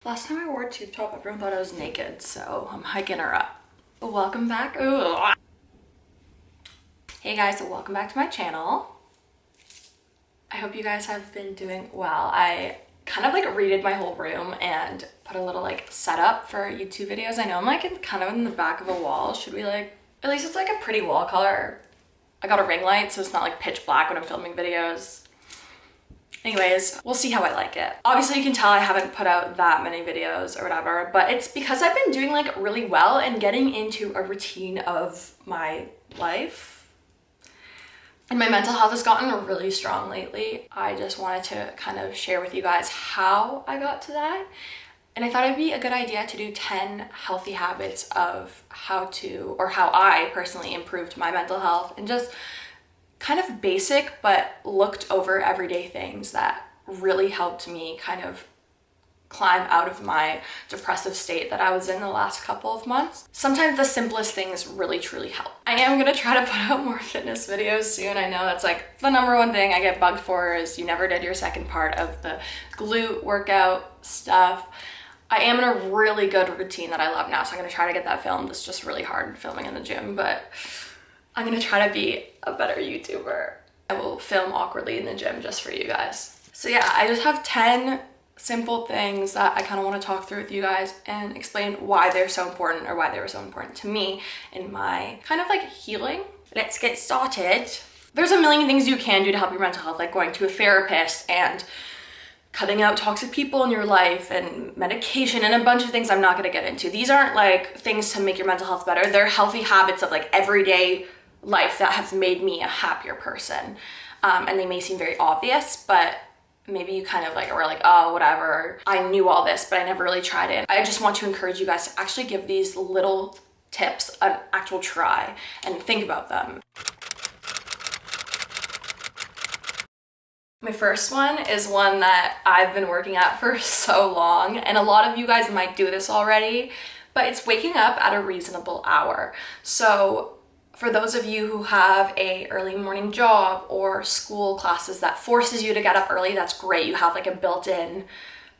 Last time I wore a tube top, everyone thought I was naked, so I'm hiking her up. Welcome back. Ugh. Hey guys, welcome back to my channel. I hope you guys have been doing well. I kind of like redid my whole room and put a little like setup for YouTube videos. I know I'm like kind of in the back of a wall. Should we like, at least it's like a pretty wall color. I got a ring light so it's not like pitch black when I'm filming videos. Anyways, we'll see how I like it. Obviously you can tell I haven't put out that many videos or whatever, but it's because I've been doing like really well and getting into a routine of my life. And my mental health has gotten really strong lately. I just wanted to kind of share with you guys how I got to that. And I thought it'd be a good idea to do 10 healthy habits of how I personally improved my mental health, and just kind of basic but looked over everyday things that really helped me kind of climb out of my depressive state that I was in the last couple of months. Sometimes the simplest things really truly help. I am gonna try to put out more fitness videos soon. I know that's like the number one thing I get bugged for, is you never did your second part of the glute workout stuff. I am in a really good routine that I love now, so I'm gonna try to get that filmed. It's just really hard filming in the gym, but I'm gonna try to be a better YouTuber. I will film awkwardly in the gym just for you guys. So yeah, I just have 10 simple things that I kind of want to talk through with you guys and explain why they're so important, or why they were so important to me in my kind of like healing. Let's get started. There's a million things you can do to help your mental health, like going to a therapist and cutting out toxic people in your life and medication and a bunch of things I'm not going to get into. These aren't like things to make your mental health better. They're healthy habits of like everyday life that have made me a happier person. And they may seem very obvious, but maybe you kind of like were like, oh, whatever, I knew all this, but I never really tried it. I just want to encourage you guys to actually give these little tips an actual try and think about them. My first one is one that I've been working at for so long, and a lot of you guys might do this already, but it's waking up at a reasonable hour. So for those of you who have a early morning job or school classes that forces you to get up early, that's great. You have like a built-in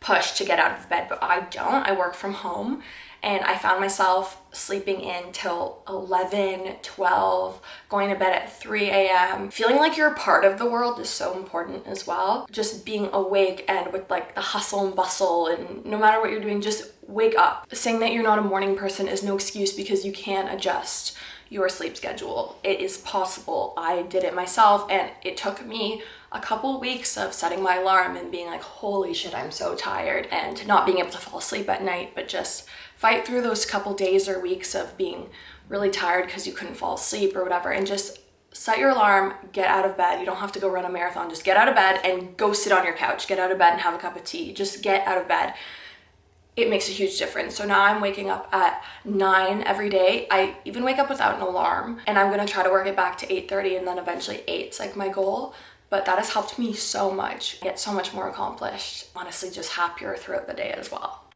push to get out of bed, but I don't. I work from home, and I found myself sleeping in till 11, 12, going to bed at 3 a.m. Feeling like you're a part of the world is so important as well. Just being awake and with like the hustle and bustle, and no matter what you're doing, just wake up. Saying that you're not a morning person is no excuse, because you can adjust your sleep schedule. It is possible. I did it myself, and it took me a couple weeks of setting my alarm and being like, holy shit, I'm so tired, and not being able to fall asleep at night, but just fight through those couple days or weeks of being really tired because you couldn't fall asleep or whatever, and just set your alarm, get out of bed. You don't have to go run a marathon. Just get out of bed and go sit on your couch. Get out of bed and have a cup of tea. Just get out of bed. It makes a huge difference. So now I'm waking up at 9 every day. I even wake up without an alarm, and I'm gonna try to work it back to 8:30, and then eventually 8. It's like my goal, but that has helped me so much. I get so much more accomplished. Honestly, just happier throughout the day as well.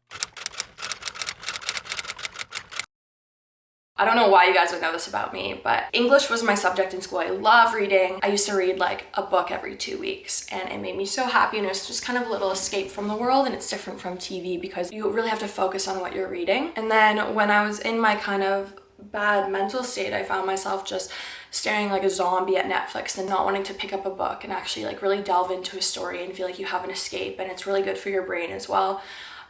I don't know why you guys would know this about me, but English was my subject in school. I love reading. I used to read like a book every 2 weeks, and it made me so happy, and it was just kind of a little escape from the world. And it's different from TV because you really have to focus on what you're reading. And then when I was in my kind of bad mental state, I found myself just staring like a zombie at Netflix and not wanting to pick up a book and actually like really delve into a story and feel like you have an escape, and it's really good for your brain as well.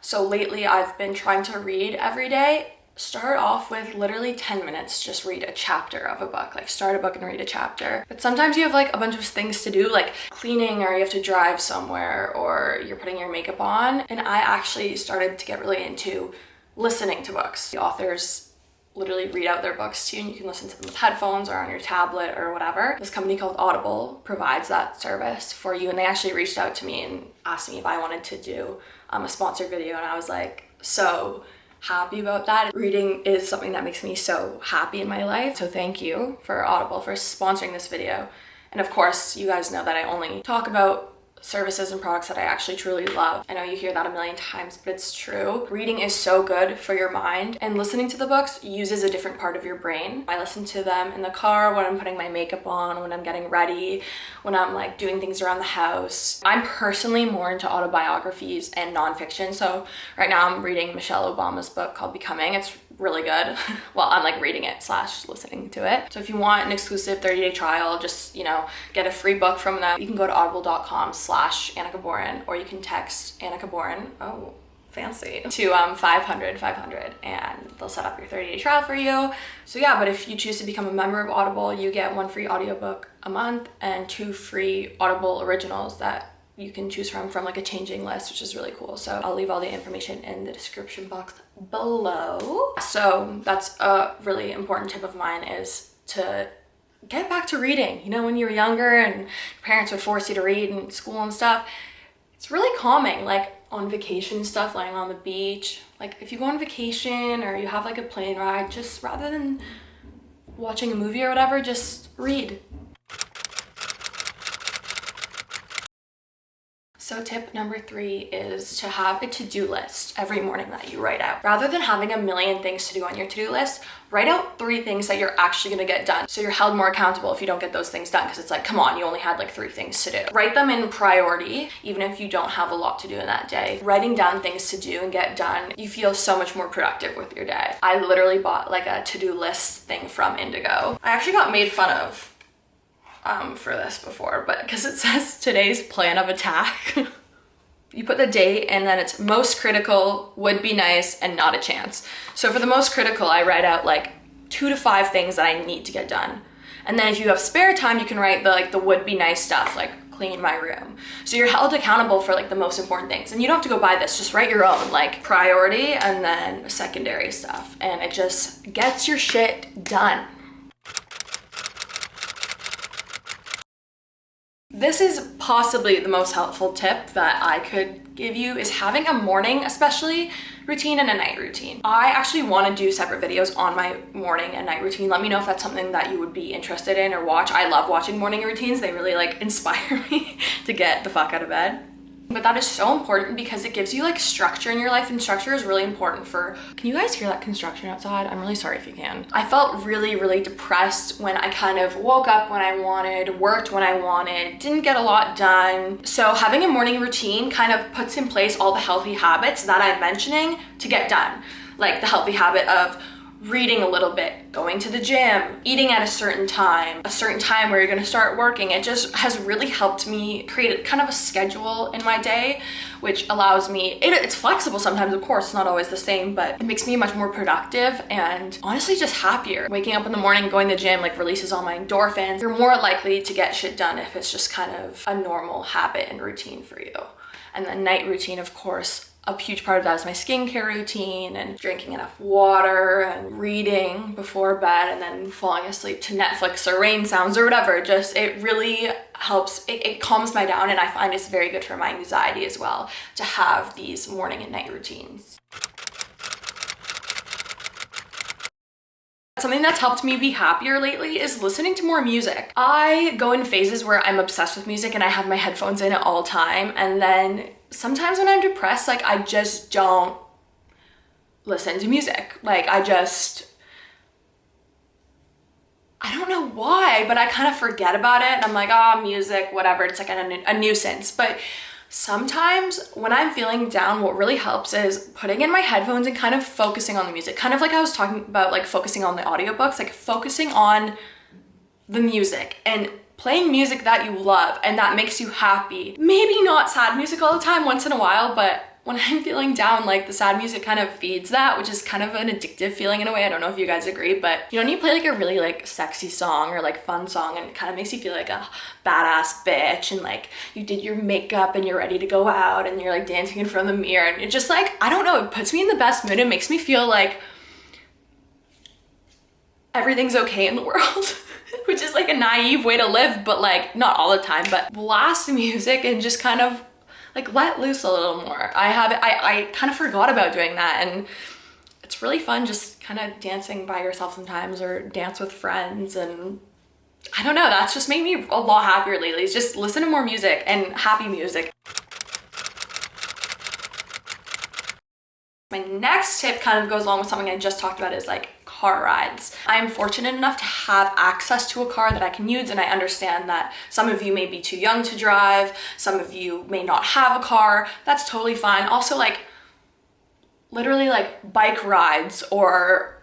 So lately I've been trying to read every day. Start off with literally 10 minutes, just read a chapter of a book. Like start a book and read a chapter. But sometimes you have like a bunch of things to do, like cleaning, or you have to drive somewhere, or you're putting your makeup on. And I actually started to get really into listening to books. The authors literally read out their books to you, and you can listen to them with headphones or on your tablet or whatever. This company called Audible provides that service for you, and they actually reached out to me and asked me if I wanted to do a sponsored video, and I was like so happy about that. Reading is something that makes me so happy in my life, so thank you for Audible for sponsoring this video. And of course, you guys know that I only talk about services and products that I actually truly love. I know you hear that a million times, but it's true. Reading is so good for your mind, and listening to the books uses a different part of your brain. I listen to them in the car, when I'm putting my makeup on, when I'm getting ready, when I'm like doing things around the house. I'm personally more into autobiographies and nonfiction. So right now I'm reading Michelle Obama's book called Becoming. It's really good. Well, I'm like reading it / listening to it. So if you want an exclusive 30-day trial, just, you know, get a free book from them, you can go to audible.com/annikaboron, or you can text annikaboron, oh, fancy, to 500 and they'll set up your 30-day trial for you. So yeah, but if you choose to become a member of Audible, you get 1 free audiobook a month and 2 free Audible originals that you can choose from like a changing list, which is really cool. So I'll leave all the information in the description box below. So that's a really important tip of mine, is to get back to reading. You know, when you were younger and your parents would force you to read in school and stuff, it's really calming, like on vacation and stuff, lying on the beach. Like if you go on vacation or you have like a plane ride, just rather than watching a movie or whatever, just read. So tip number 3 is to have a to-do list every morning that you write out. Rather than having a million things to do on your to-do list, write out 3 things that you're actually gonna get done. So you're held more accountable if you don't get those things done, because it's like, come on, you only had like 3 things to do. Write them in priority, even if you don't have a lot to do in that day. Writing down things to do and get done, you feel so much more productive with your day. I literally bought like a to-do list thing from Indigo. I actually got made fun of for this before, but because it says today's plan of attack. You put the date and then it's most critical, would be nice, and not a chance. So for the most critical, I write out like 2 to 5 things that I need to get done. And then if you have spare time, you can write the would be nice stuff, like clean my room. So you're held accountable for like the most important things. And you don't have to go by this, just write your own, like priority and then secondary stuff. And it just gets your shit done. This is possibly the most helpful tip that I could give you, is having a morning, especially, routine and a night routine. I actually want to do separate videos on my morning and night routine. Let me know if that's something that you would be interested in or watch. I love watching morning routines. They really like inspire me to get the fuck out of bed. But that is so important because it gives you like structure in your life, and structure is really important for, can you guys hear that construction outside? I'm really sorry if you can. I felt really, really depressed when I kind of woke up when I wanted, worked when I wanted, didn't get a lot done. So having a morning routine kind of puts in place all the healthy habits that I'm mentioning to get done. Like the healthy habit of reading a little bit, going to the gym, eating at a certain time where you're gonna start working. It just has really helped me create kind of a schedule in my day, which allows me, it's flexible sometimes, of course, it's not always the same, but it makes me much more productive and honestly just happier. Waking up in the morning, going to the gym, like releases all my endorphins. You're more likely to get shit done if it's just kind of a normal habit and routine for you. And the night routine, of course, a huge part of that is my skincare routine and drinking enough water and reading before bed and then falling asleep to Netflix or rain sounds or whatever. Just, it really helps, it calms me down, and I find it's very good for my anxiety as well to have these morning and night routines. Something that's helped me be happier lately is listening to more music. I go in phases where I'm obsessed with music and I have my headphones in at all time, and then sometimes when I'm depressed, like I just don't listen to music. Like I don't know why, but I kind of forget about it and I'm like, oh, music, whatever. It's like a nuisance. But sometimes when I'm feeling down, what really helps is putting in my headphones and kind of focusing on the music. Kind of like I was talking about, like focusing on the audiobooks, like focusing on the music and playing music that you love and that makes you happy. Maybe not sad music all the time, once in a while, but when I'm feeling down, like the sad music kind of feeds that, which is kind of an addictive feeling in a way. I don't know if you guys agree, but you know, when you play like a really like sexy song or like fun song and it kind of makes you feel like a badass bitch, and like you did your makeup and you're ready to go out and you're like dancing in front of the mirror, and it just like, I don't know, it puts me in the best mood. It makes me feel like everything's okay in the world. Which is like a naive way to live, but like not all the time, but blast music and just kind of like let loose a little more. I kind of forgot about doing that, and it's really fun just kind of dancing by yourself sometimes or dance with friends, and I don't know, that's just made me a lot happier lately. It's just listen to more music and happy music. My next tip kind of goes along with something I just talked about, is like car rides. I'm fortunate enough to have access to a car that I can use, and I understand that some of you may be too young to drive, some of you may not have a car. That's totally fine. Also, like literally like bike rides or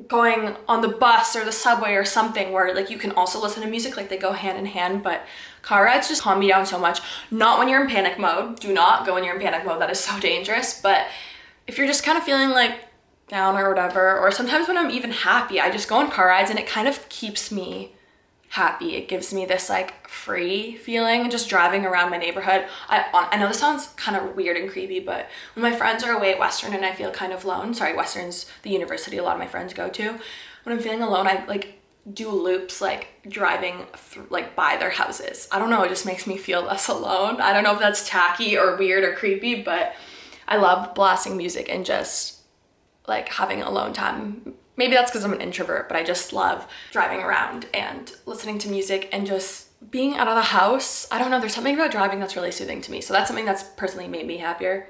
going on the bus or the subway or something where like you can also listen to music, like they go hand in hand. But car rides just calm me down so much. Not when you're in panic mode. Do not go when you're in panic mode. That is so dangerous. But if you're just kind of feeling like down or whatever, or sometimes when I'm even happy, I just go on car rides and it kind of keeps me happy. It gives me this like free feeling just driving around my neighborhood. I know this sounds kind of weird and creepy, but when my friends are away at Western and I feel kind of alone, sorry, Western's the university a lot of my friends go to. When I'm feeling alone, I like do loops like driving like by their houses. I don't know, it just makes me feel less alone. I don't know if that's tacky or weird or creepy, but I love blasting music and just like having alone time. Maybe that's because I'm an introvert, but I just love driving around and listening to music and just being out of the house. I don't know, there's something about driving that's really soothing to me. So that's something that's personally made me happier.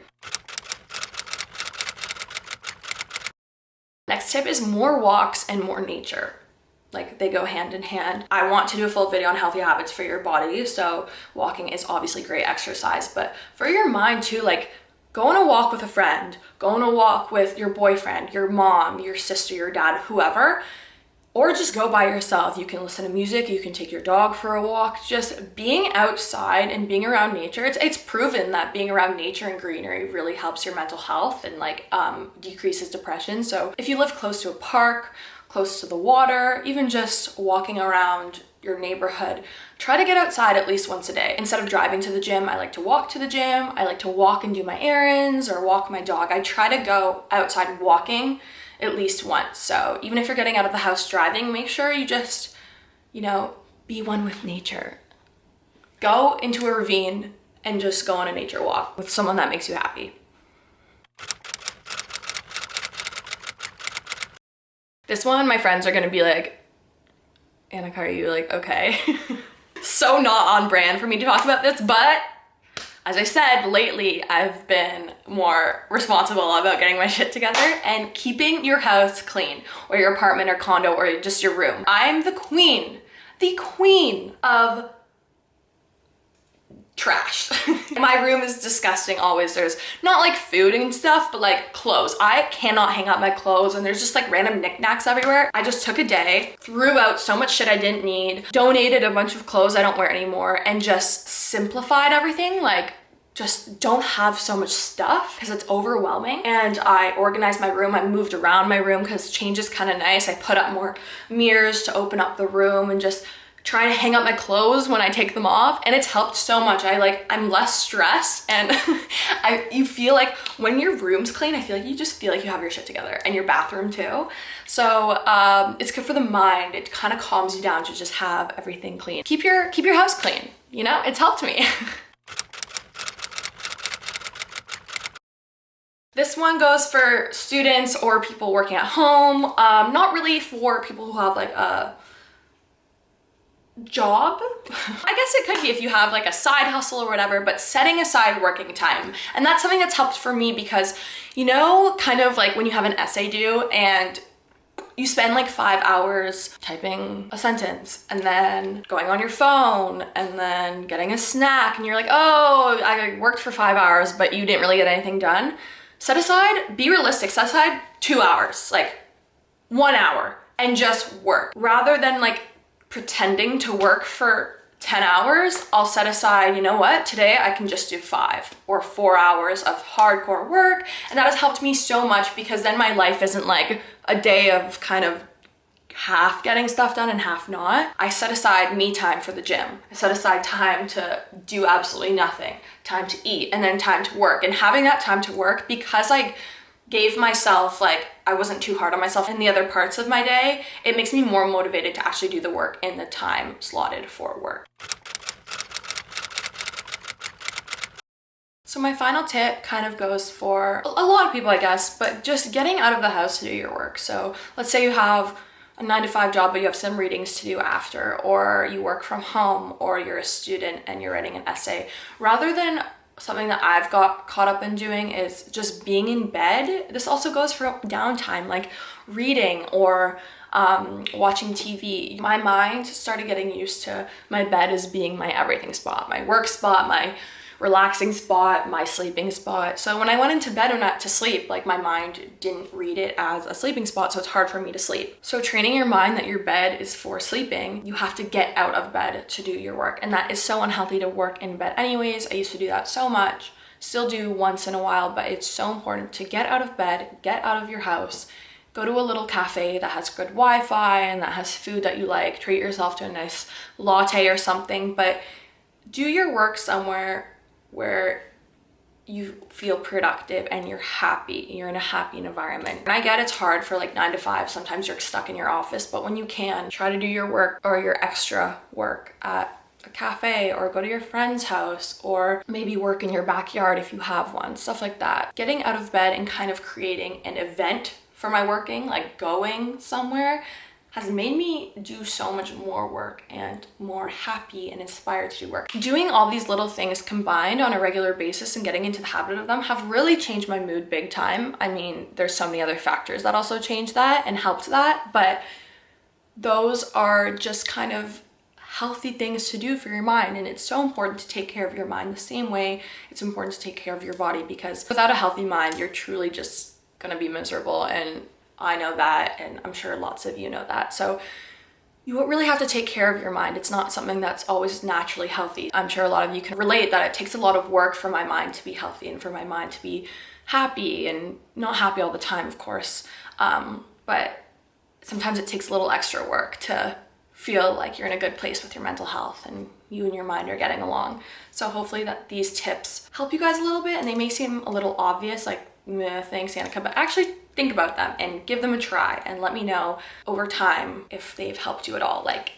Next tip is more walks and more nature. Like they go hand in hand. I want to do a full video on healthy habits for your body. So walking is obviously great exercise, but for your mind too, like go on a walk with a friend, go on a walk with your boyfriend, your mom, your sister, your dad, whoever, or just go by yourself. You can listen to music, you can take your dog for a walk. Just being outside and being around nature, it's proven that being around nature and greenery really helps your mental health and like decreases depression. So if you live close to a park, close to the water, even just walking around your neighborhood, try to get outside at least once a day. Instead of driving to the gym, I like to walk to the gym. I like to walk and do my errands or walk my dog. I try to go outside walking at least once. So even if you're getting out of the house driving, make sure you just, you know, be one with nature. Go into a ravine and just go on a nature walk with someone that makes you happy. This one, my friends are gonna be like, Annika, are you like okay? So not on brand for me to talk about this, but as I said, lately I've been more responsible about getting my shit together and keeping your house clean, or your apartment or condo or just your room. I'm the queen of trash. My room is disgusting always. There's not like food and stuff, but like clothes. I cannot hang out my clothes and there's just like random knickknacks everywhere. I just took a day, threw out so much shit I didn't need, donated a bunch of clothes I don't wear anymore, and just simplified everything. Like just don't have so much stuff because it's overwhelming. And I organized my room. I moved around my room because change is kind of nice. I put up more mirrors to open up the room and just try to hang up my clothes when I take them off, and it's helped so much. I'm less stressed, and you feel like when your room's clean, I feel like you just feel like you have your shit together, and your bathroom too. So it's good for the mind. It kind of calms you down to just have everything clean. Keep your house clean, you know? It's helped me. This one goes for students or people working at home. Not really for people who have like a job. I guess it could be if you have like a side hustle or whatever, but setting aside working time. And that's something that's helped for me because, you know, kind of like when you have an essay due and you spend like 5 hours typing a sentence and then going on your phone and then getting a snack and you're like, oh, I worked for 5 hours, but you didn't really get anything done. Set aside, be realistic, set aside 2 hours, like 1 hour, and just work. Rather than like pretending to work for 10 hours, I'll set aside, you know what, today I can just do 5 or 4 hours of hardcore work. And that has helped me so much because then my life isn't like a day of kind of half getting stuff done and half not. I set aside me time for the gym. I set aside time to do absolutely nothing, time to eat, and then time to work. And having that time to work, because I gave myself, like, I wasn't too hard on myself in the other parts of my day, it makes me more motivated to actually do the work in the time slotted for work. So my final tip kind of goes for a lot of people, I guess, but just getting out of the house to do your work. So let's say you have a 9 to 5 job, but you have some readings to do after, or you work from home, or you're a student and you're writing an essay. Rather than something that I've got caught up in doing is just being in bed. This also goes for downtime, like reading or watching TV. My mind started getting used to my bed as being my everything spot, my work spot, my relaxing spot, my sleeping spot. So when I went into bed and not to sleep, like my mind didn't read it as a sleeping spot, so it's hard for me to sleep. So training your mind that your bed is for sleeping, you have to get out of bed to do your work. And that is so unhealthy to work in bed anyways. I used to do that so much, still do once in a while, but it's so important to get out of bed, get out of your house, go to a little cafe that has good Wi-Fi and that has food that you like, treat yourself to a nice latte or something, but do your work somewhere where you feel productive and you're happy, you're in a happy environment. And I get it's hard for like 9 to 5, sometimes you're stuck in your office, but when you can, try to do your work or your extra work at a cafe, or go to your friend's house, or maybe work in your backyard if you have one, stuff like that. Getting out of bed and kind of creating an event for my working, like going somewhere, has made me do so much more work and more happy and inspired to do work. Doing all these little things combined on a regular basis and getting into the habit of them have really changed my mood big time. I mean, there's so many other factors that also changed that and helped that, but those are just kind of healthy things to do for your mind. And it's so important to take care of your mind the same way it's important to take care of your body, because without a healthy mind, you're truly just gonna be miserable. And I know that, and I'm sure lots of you know that. So you really have to take care of your mind. It's not something that's always naturally healthy. I'm sure a lot of you can relate that it takes a lot of work for my mind to be healthy and for my mind to be happy, and not happy all the time, of course. But sometimes it takes a little extra work to feel like you're in a good place with your mental health and you and your mind are getting along. So hopefully that these tips help you guys a little bit, and they may seem a little obvious, like, meh, thanks Annika, but actually think about them and give them a try and let me know over time if they've helped you at all. Like,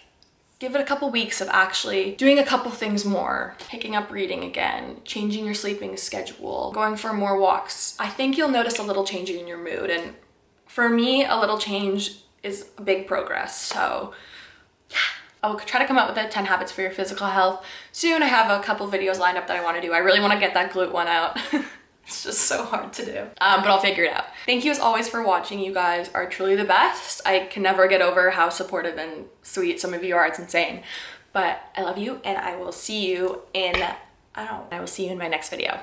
give it a couple weeks of actually doing a couple things more, picking up reading again, changing your sleeping schedule, going for more walks. I think you'll notice a little change in your mood, and for me, a little change is a big progress. So yeah, I'll try to come out with the 10 habits for your physical health soon. I have a couple videos lined up that I want to do. I really want to get that glute one out. It's just so hard to do, but I'll figure it out. Thank you as always for watching. You guys are truly the best. I can never get over how supportive and sweet some of you are. It's insane, but I love you, and I will see you in, I will see you in my next video.